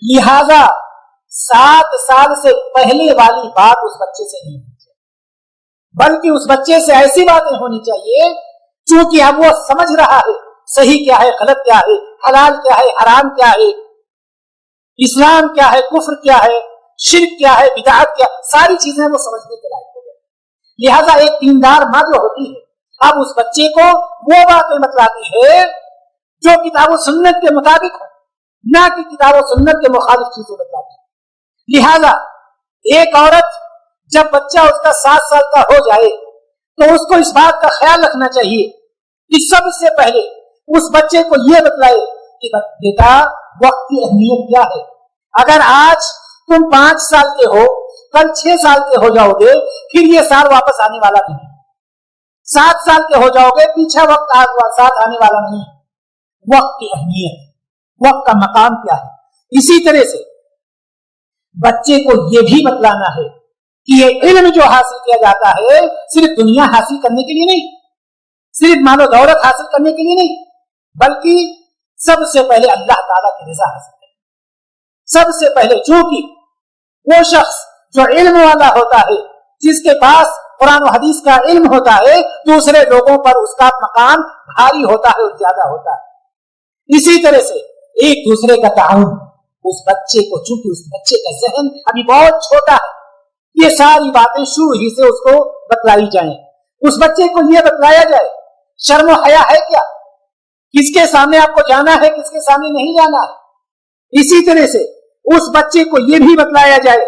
لہذا 7 سال سے پہلے والی بات اس بچے سے نہیں ہونی چاہیے، بلکہ اس بچے سے ایسی باتیں ہونی چاہیے چونکہ اب وہ سمجھ رہا ہے صحیح کیا ہے، غلط کیا ہے، حلال کیا ہے، حرام کیا ہے، اسلام کیا ہے، کفر کیا ہے، شرک کیا ہے، بدعت کیا، ساری چیزیں وہ سمجھنے کے لائق ہو گئے۔ لہذا ایک دیندار ماں جو ہوتی ہے اب اس بچے کو وہ باتیں بتلاتی ہے جو کتاب و سنت کے مطابق ہو، نہ کہ کتاب و سنت کے مخالف چیزیں بتلاتی ہے۔ لہذا ایک عورت جب بچہ اس کا 7 سال کا ہو جائے تو اس کو اس بات کا خیال رکھنا چاہیے کہ سب سے پہلے اس بچے کو یہ بتلائے کہ بیٹا وقت کی اہمیت کیا ہے۔ اگر آج تم 5 سال کے ہو، کل 6 سال کے ہو جاؤ گے، پھر یہ سال واپس آنے والا نہیں، 7 سال کے ہو جاؤ گے، پیچھے وقت ساتھ آنے والا نہیں۔ وقت کی اہمیت، وقت کا مقام کیا ہے۔ اسی طرح سے بچے کو یہ بھی بتلانا ہے کہ یہ علم جو حاصل کیا جاتا ہے صرف دنیا حاصل کرنے کے لیے نہیں، صرف مال و دولت حاصل کرنے کے لیے نہیں، بلکہ سب سے پہلے اللہ تعالیٰ کی رضا حاصل کرے۔ سب سے پہلے چونکہ وہ شخص جو علم والا ہوتا ہے، جس کے پاس قرآن و حدیث کا علم ہوتا ہے، دوسرے لوگوں پر اس کا مقام بھاری ہوتا ہے اور زیادہ ہوتا ہے۔ اسی طرح سے ایک دوسرے کا تعاون، اس بچے کو چونکہ اس بچے کا ذہن ابھی بہت چھوٹا ہے، یہ ساری باتیں شروع ہی سے اس کو بتلائی جائیں، اس بچے کو یہ بتلایا جائے شرم و حیا ہے کیا، کس کے سامنے آپ کو جانا ہے، کس کے سامنے نہیں جانا ہے۔ اسی طرح سے اس بچے کو یہ بھی بتلایا جائے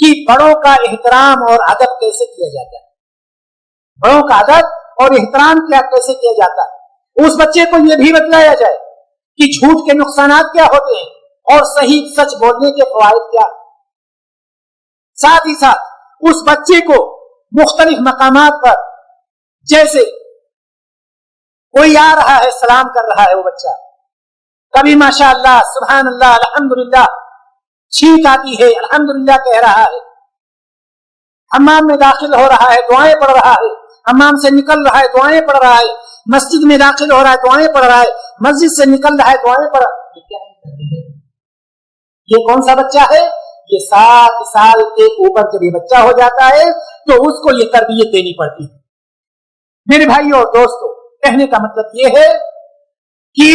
کہ بڑوں کا احترام اور ادب کیسے کیا جاتا ہے، بڑوں کا ادب اور احترام کیا کیسے کیا جاتا ہے۔ اس بچے کو یہ بھی بتلایا جائے کہ جھوٹ کے نقصانات کیا ہوتے ہیں اور صحیح سچ بولنے کے فوائد کیا۔ ساتھ ہی ساتھ اس بچے کو مختلف مقامات پر، جیسے کوئی آ رہا ہے سلام کر رہا ہے وہ بچہ، کبھی ماشاءاللہ سبحان اللہ الحمدللہ چھینک آتی ہے الحمدللہ کہہ رہا ہے، حمام میں داخل ہو رہا ہے دعائیں پڑھ رہا ہے، حمام سے نکل رہا ہے دعائیں پڑھ رہا ہے، مسجد میں داخل ہو رہا ہے دعائیں پڑھ رہا ہے، مسجد سے نکل رہا ہے دعائیں پڑھ رہا ہے۔ یہ کون سا بچہ ہے؟ یہ 7 سال کے اوپر جب یہ بچہ ہو جاتا ہے تو اس کو یہ تربیت دینی پڑتی ہے۔ میرے بھائیوں اور دوستوں، کہنے کا مطلب یہ ہے کہ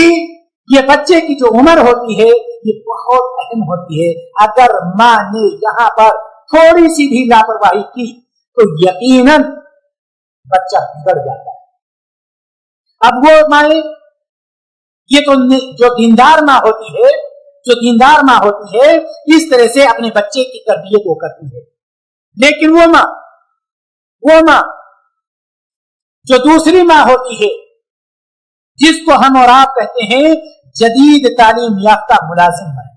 یہ بچے کی جو عمر ہوتی ہے یہ بہت اہم ہوتی ہے۔ اگر ماں نے یہاں پر تھوڑی سی بھی لاپرواہی کی تو یقیناً بچہ بگڑ جاتا ہے۔ اب وہ مائیں، یہ تو جو دیندار ماں ہوتی ہے، اس طرح سے اپنے بچے کی تربیت وہ کرتی ہے، لیکن وہ ماں جو دوسری ماں ہوتی ہے، جس کو ہم اور آپ کہتے ہیں جدید تعلیم یافتہ ملازم مائیں،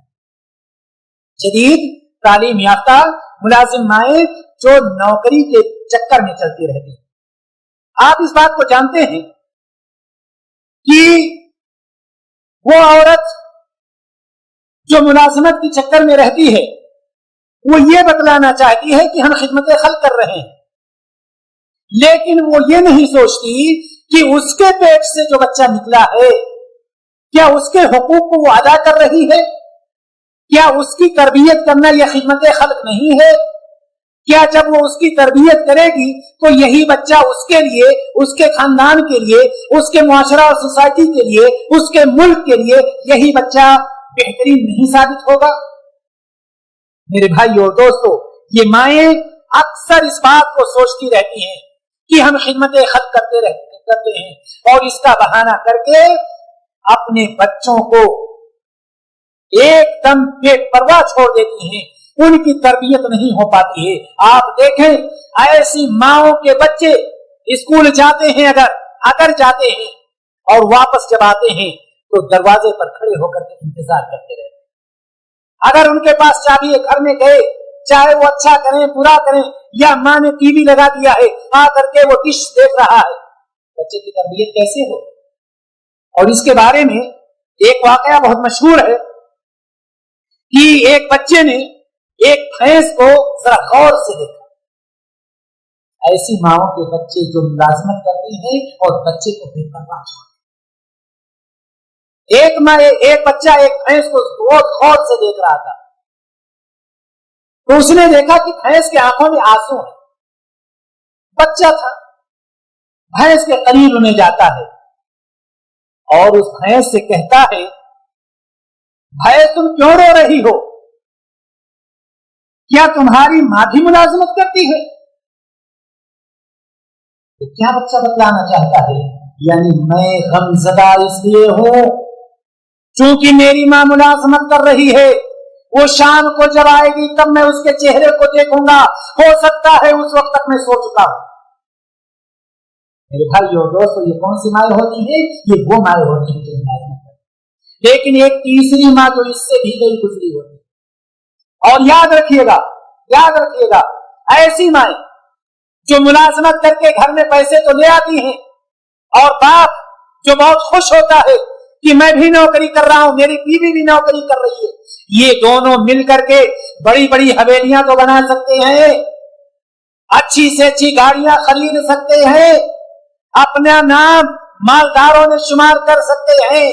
جدید تعلیم یافتہ ملازم مائیں جو نوکری کے چکر میں چلتی رہتی ہیں۔ آپ اس بات کو جانتے ہیں کہ وہ عورت جو ملازمت کے چکر میں رہتی ہے وہ یہ بتلانا چاہتی ہے کہ ہم خدمت خلق کر رہے ہیں، لیکن وہ یہ نہیں سوچتی کہ اس کے پیٹ سے جو بچہ نکلا ہے کیا اس کے حقوق کو وہ ادا کر رہی ہے؟ کیا اس کی تربیت کرنا یہ خدمت خلق نہیں ہے؟ کیا جب وہ اس کی تربیت کرے گی تو یہی بچہ اس کے لیے، اس کے خاندان کے لیے، اس کے معاشرہ اور سوسائٹی کے لیے، اس کے ملک کے لیے یہی بچہ بہترین نہیں ثابت ہوگا؟ میرے بھائیو اور دوستو، یہ مائیں اکثر اس بات کو سوچتی رہتی ہیں کہ ہم خدمت خلق کرتے ہیں اور اس کا بہانہ کر کے اپنے بچوں کو ایک دم بے پرواہ چھوڑ دیتی ہیں، ان کی تربیت نہیں ہو پاتی ہے۔ آپ دیکھیں ایسی ماؤں کے بچے اسکول جاتے ہیں، اگر جاتے ہیں اور واپس جب آتے ہیں تو دروازے پر کھڑے ہو کر کے انتظار کرتے رہتے ہیں۔ اگر ان کے پاس چابی ہے، گھر میں گئے، چاہے وہ اچھا کریں برا کریں، یا ماں نے ٹی وی لگا دیا ہے، آ کر کے وہ ڈش دیکھ رہا ہے، بچے کی تربیت کیسے ہو؟ اور اس کے بارے میں ایک واقعہ بہت مشہور ہے کہ ایک بچے نے ایک بھینس کو ذرا غور سے دیکھا۔ ایسی ماؤں کے بچے جو ملازمت کرتے ہیں اور بچے کو بے پرواہ چھوڑتے ہیں۔ ایک بچہ ایک بھینس کو بہت غور سے دیکھ رہا تھا، تو اس نے دیکھا کہ بھینس کے آنکھوں میں آنسو ہے۔ بچہ تھا، بھینس کے قریب میں جاتا ہے اور اس بھینس سے کہتا ہے، بھینس تم کیوں رو رہی ہو؟ کیا تمہاری ماں بھی ملازمت کرتی ہے؟ تو کیا بچہ بتلانا چاہتا ہے؟ یعنی میں غمزدہ اس لیے ہوں چونکہ میری ماں ملازمت کر رہی ہے، وہ شام کو جب آئے گی تب میں اس کے چہرے کو دیکھوں گا، ہو سکتا ہے اس وقت تک میں سو چکا ہوں۔ میرے بھائیو دوستو، یہ کون سی مائیں ہوتی ہیں؟ یہ وہ مائیں ہوتی ہیں جو ملازمت کرتی ہیں۔ لیکن ایک تیسری ماں جو اس سے بھی گئی گزری ہوتی ہے، اور یاد رکھیے گا ایسی مائیں جو ملازمت کر کے گھر میں پیسے تو لے آتی ہیں، اور باپ جو بہت خوش ہوتا ہے کہ میں بھی نوکری کر رہا ہوں، میری بیوی بھی نوکری کر رہی ہے، یہ دونوں مل کر کے بڑی بڑی حویلیاں تو بنا سکتے ہیں، اچھی سے اچھی گاڑیاں خرید سکتے ہیں، اپنا نام مالداروں میں شمار کر سکتے ہیں،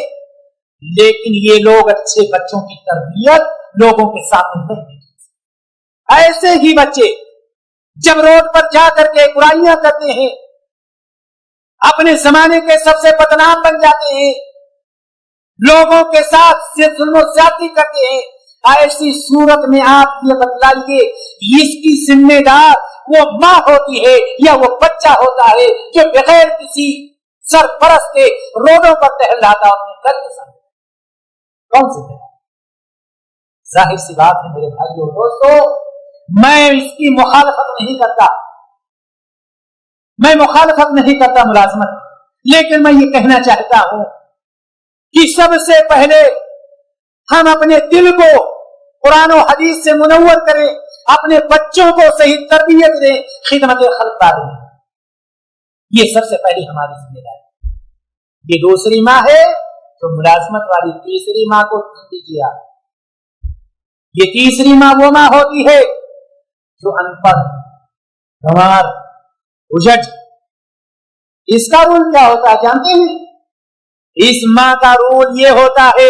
لیکن یہ لوگ اچھے بچوں کی تربیت لوگوں کے سامنے نہیں دے سکتے۔ ایسے ہی بچے جب روڈ پر جا کر کے برائیاں کرتے ہیں، اپنے زمانے کے سب سے بدنام بن جاتے ہیں، لوگوں کے ساتھ ظلم و زیادتی کرتے ہیں، ایسی صورت میں آپ یہ بتلائیے اس کی ذمہ دار وہ ماں ہوتی ہے یا وہ بچہ ہوتا ہے جو بغیر کسی سرپرست کے روڈوں پر ٹہلاتا اپنے گھر کے سامنے؟ کون سی جگہ؟ ظاہر سی بات ہے میرے بھائیوں دوستو، میں اس کی مخالفت نہیں کرتا ملازمت، لیکن میں یہ کہنا چاہتا ہوں کہ سب سے پہلے ہم اپنے دل کو قرآن و حدیث سے منور کریں، اپنے بچوں کو صحیح تربیت دیں، خدمت خلق دیں، یہ سب سے پہلی ہماری ذمہ داری۔ یہ دوسری ماں ہے جو ملازمت والی۔ تیسری ماں کو سن لیجیے آپ، یہ تیسری ماں وہ ماں ہوتی ہے جو ان پڑھ، گنوار، اجٹ۔ اس کا رول کیا ہوتا ہے جانتے ہیں؟ اس ماں کا رول یہ ہوتا ہے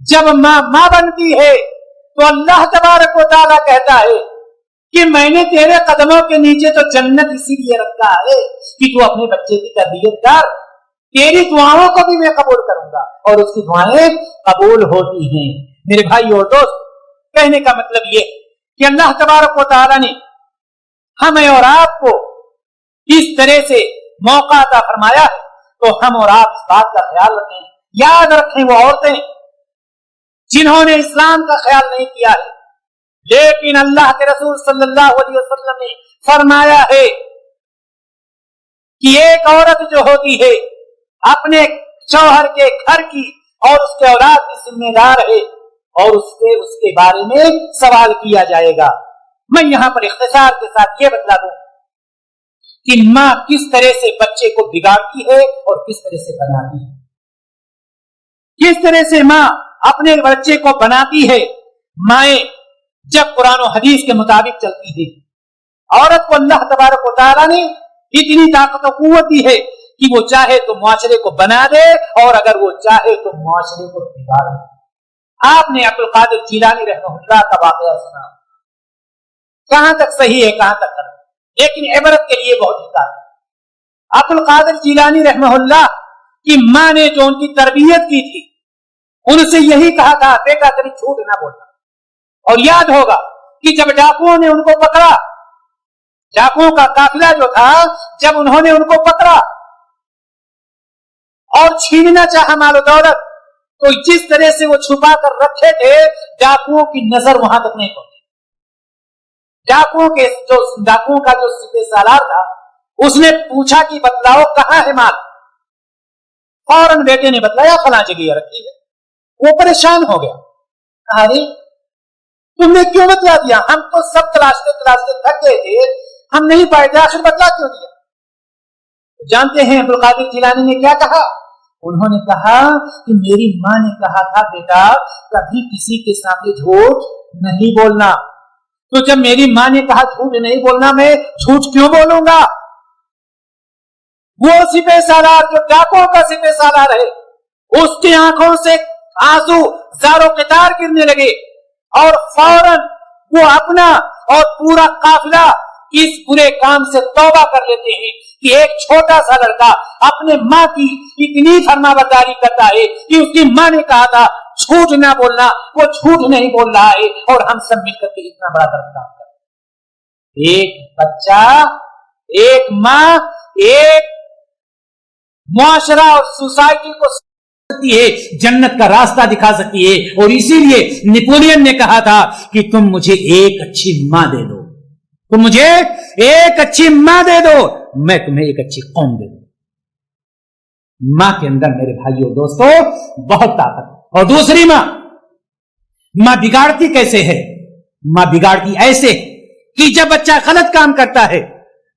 جب ماں بنتی ہے تو اللہ تبارک و تعالیٰ کہتا ہے کہ میں نے تیرے قدموں کے نیچے تو جنت اسی لیے رکھا ہے کہ تو اپنے بچے کی تربیت کر، تیری دعاؤں کو بھی میں قبول کروں گا، اور اس کی دعائیں قبول ہوتی ہیں۔ میرے بھائی اور دوست، کہنے کا مطلب یہ کہ اللہ تبارک و تعالیٰ نے ہمیں اور آپ کو اس طرح سے موقع عطا فرمایا ہے، تو ہم اور آپ اس بات کا خیال رکھیں، یاد رکھیں وہ عورتیں جنہوں نے اسلام کا خیال نہیں کیا ہے، لیکن اللہ کے رسول صلی اللہ علیہ وسلم نے فرمایا ہے کہ ایک عورت جو ہوتی ہے اپنے شوہر کے گھر کی اور اس کے اولاد کی ذمہ دار ہے، اور اس سے اس کے بارے میں سوال کیا جائے گا۔ میں یہاں پر اختصار کے ساتھ یہ بتلا دوں کہ ماں کس طرح سے بچے کو بگاڑتی ہے اور کس طرح سے بناتی ہے، کس طرح سے ماں اپنے بچے کو بناتی ہے۔ مائیں جب قرآن و حدیث کے مطابق چلتی ہے، عورت کو اللہ تبارک و تعالیٰ نے اتنی طاقت و قوت دی ہے کہ وہ چاہے تو معاشرے کو بنا دے، اور اگر وہ چاہے تو معاشرے کو بگاڑ دے۔ آپ نے عبد القادر جیلانی رحمہ اللہ کا واقعہ سنا، کہاں تک صحیح ہے کہاں تک غلط، لیکن عبرت کے لیے بہت ہی کافی۔ عبد القادر جیلانی رحمہ اللہ کی ماں نے جو ان کی تربیت کی تھی، ان سے یہی کہا تھا بیٹا کبھی جھوٹ نہ بولنا۔ اور یاد ہوگا کہ جب ڈاکوؤں نے ان کو پکڑا، ڈاکوؤں کا قافلہ جو تھا، جب انہوں نے ان کو پکڑا اور چھیننا چاہا مال و دولت، تو جس طرح سے وہ چھپا کر رکھے تھے، ڈاکوؤں کی نظر وہاں تک نہیں پہنچی۔ ڈاکوؤں کا جو سپہ سالار تھا، اس نے پوچھا کہ بتلاؤ کہاں ہے مال؟ فوراً بیٹے نے بتلایا فلاں جگہ رکھی ہے۔ وہ پریشان ہو گیا، ارے تم نے کیوں بتلا دیا؟ ہم تو سب تلاشتے تلاشتے تھک گئے تھے، ہم نہیں پائے تھے، آخر بتلا کیوں دیا؟ جانتے ہیں عبد القادر جیلانی نے کیا کہا؟ انہوں نے کہا کہ میری ماں نے کہا تھا بیٹا کبھی کسی کے سامنے جھوٹ نہیں بولنا، تو جب میری ماں نے کہا جھوٹ نہیں بولنا، میں جھوٹ کیوں بولوں گا؟ وہ سپہ سالار جو ڈاکوؤں کا سپہ سالار ہے، اس کی آنکھوں سے آنسو زار و قطار گرنے لگے، اور فوراً وہ اپنا اور پورا قافلہ اس برے کام سے توبہ کر لیتے ہیں کہ ایک چھوٹا سا لڑکا اپنے ماں کی اتنی فرما برداری کرتا ہے کہ اس کی ماں نے کہا تھا جھوٹ نہ بولنا، وہ جھوٹ نہیں بول رہا ہے، اور ہم سب مل کر کے اتنا بڑا کام کرتے ہیں۔ ایک بچہ، ایک ماں، ایک معاشرہ اور سوسائٹی کو ہے جنت کا راستہ دکھا سکتی ہے، اور اسی لیے نیپولین نے کہا تھا کہ تم مجھے ایک اچھی ماں دے دو، تم مجھے ایک اچھی ماں دے دو، میں تمہیں ایک اچھی قوم دے دوں۔ ماں کے اندر میرے بھائیوں دوستوں بہت طاقت ہے۔ اور دوسری ماں بگاڑتی کیسے ہے؟ ماں بگاڑتی ایسے کہ جب بچہ غلط کام کرتا ہے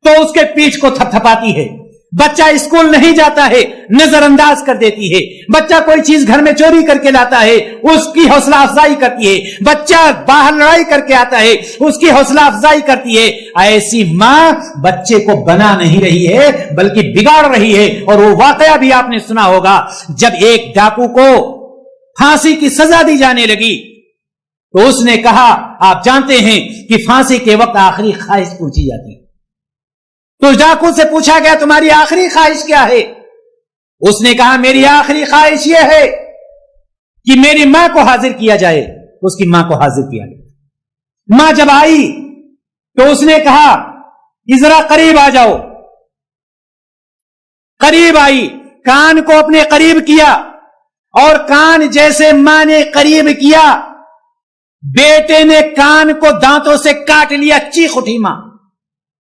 تو اس کے پیٹھ کو تھپ تھپاتی ہے، بچہ اسکول نہیں جاتا ہے نظر انداز کر دیتی ہے، بچہ کوئی چیز گھر میں چوری کر کے لاتا ہے اس کی حوصلہ افزائی کرتی ہے، بچہ باہر لڑائی کر کے آتا ہے اس کی حوصلہ افزائی کرتی ہے۔ ایسی ماں بچے کو بنا نہیں رہی ہے بلکہ بگاڑ رہی ہے۔ اور وہ واقعہ بھی آپ نے سنا ہوگا، جب ایک ڈاکو کو پھانسی کی سزا دی جانے لگی تو اس نے کہا، آپ جانتے ہیں کہ پھانسی کے وقت آخری خواہش پوچھی جاتی ہے، تو ڈاکو سے پوچھا گیا تمہاری آخری خواہش کیا ہے؟ اس نے کہا میری آخری خواہش یہ ہے کہ میری ماں کو حاضر کیا جائے۔ اس کی ماں کو حاضر کیا گیا۔ ماں جب آئی تو اس نے کہا کہ ذرا قریب آ جاؤ۔ قریب آئی، کان کو اپنے قریب کیا، اور کان جیسے ماں نے قریب کیا، بیٹے نے کان کو دانتوں سے کاٹ لیا، چیخ اٹھی ماں۔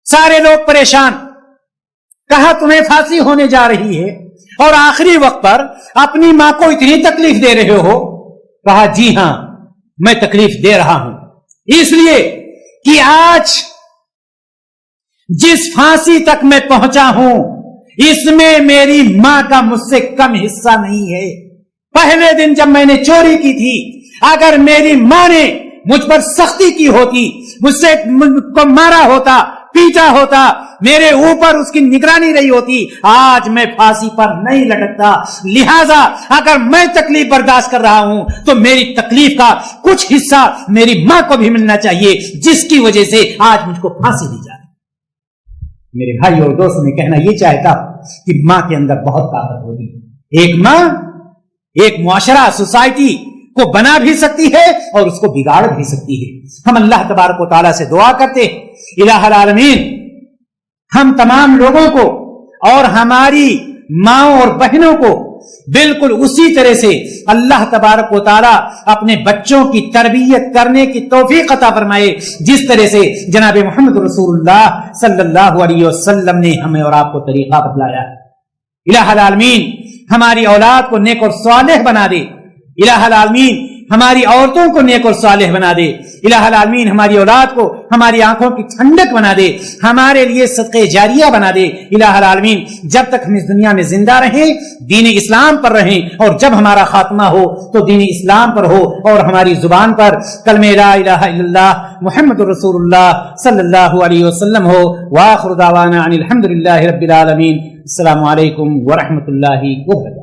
سارے لوگ پریشان، کہا تمہیں پھانسی ہونے جا رہی ہے اور آخری وقت پر اپنی ماں کو اتنی تکلیف دے رہے ہو؟ کہا جی ہاں میں تکلیف دے رہا ہوں، اس لیے کہ آج جس پھانسی تک میں پہنچا ہوں اس میں میری ماں کا مجھ سے کم حصہ نہیں ہے۔ پہلے دن جب میں نے چوری کی تھی، اگر میری ماں نے مجھ پر سختی کی ہوتی، مجھ سے کو مارا ہوتا، پیٹا ہوتا, میرے اوپر اس کی نگرانی رہی ہوتی, آج میں پھانسی پر نہیں لٹکتا. لہذا اگر میں تکلیف برداشت کر رہا ہوں تو میری تکلیف کا کچھ حصہ میری ماں کو بھی ملنا چاہیے, جس کی وجہ سے آج مجھ کو پھانسی دی جائے. میرے بھائی اور دوستوں میں کہنا یہ چاہتا کہ ماں کے اندر بہت طاقت ہوتی ہے. ایک ماں ایک معاشرہ, سوسائٹی کو بنا بھی سکتی ہے اور اس کو بگاڑ بھی سکتی ہے. ہم اللہ تبارک و تعالیٰ سے دعا کرتے ہیں, الہ العالمین ہم تمام لوگوں کو اور ہماری ماں اور بہنوں کو بالکل اسی طرح سے اللہ تبارک و تعالیٰ اپنے بچوں کی تربیت کرنے کی توفیق عطا فرمائے, جس طرح سے جناب محمد رسول اللہ صلی اللہ علیہ وسلم نے ہمیں اور آپ کو طریقہ بتلایا ہے. الہ العالمین ہماری اولاد کو نیک اور صالح بنا دے. الہ العالمین ہماری عورتوں کو نیک اور صالح بنا دے. الہ العالمین ہماری اولاد کو ہماری آنکھوں کی ٹھنڈک بنا دے, ہمارے لیے صدقہ جاریہ بنا دے. الہ العالمین جب تک ہم اس دنیا میں زندہ رہیں دین اسلام پر رہیں, اور جب ہمارا خاتمہ ہو تو دین اسلام پر ہو اور ہماری زبان پر کلمہ لا الہ الا اللہ محمد رسول اللہ صلی اللہ علیہ وسلم ہو. وآخر دعوانا ان الحمد للہ رب العالمین. السلام علیکم ورحمۃ اللہ وبرکاتہ.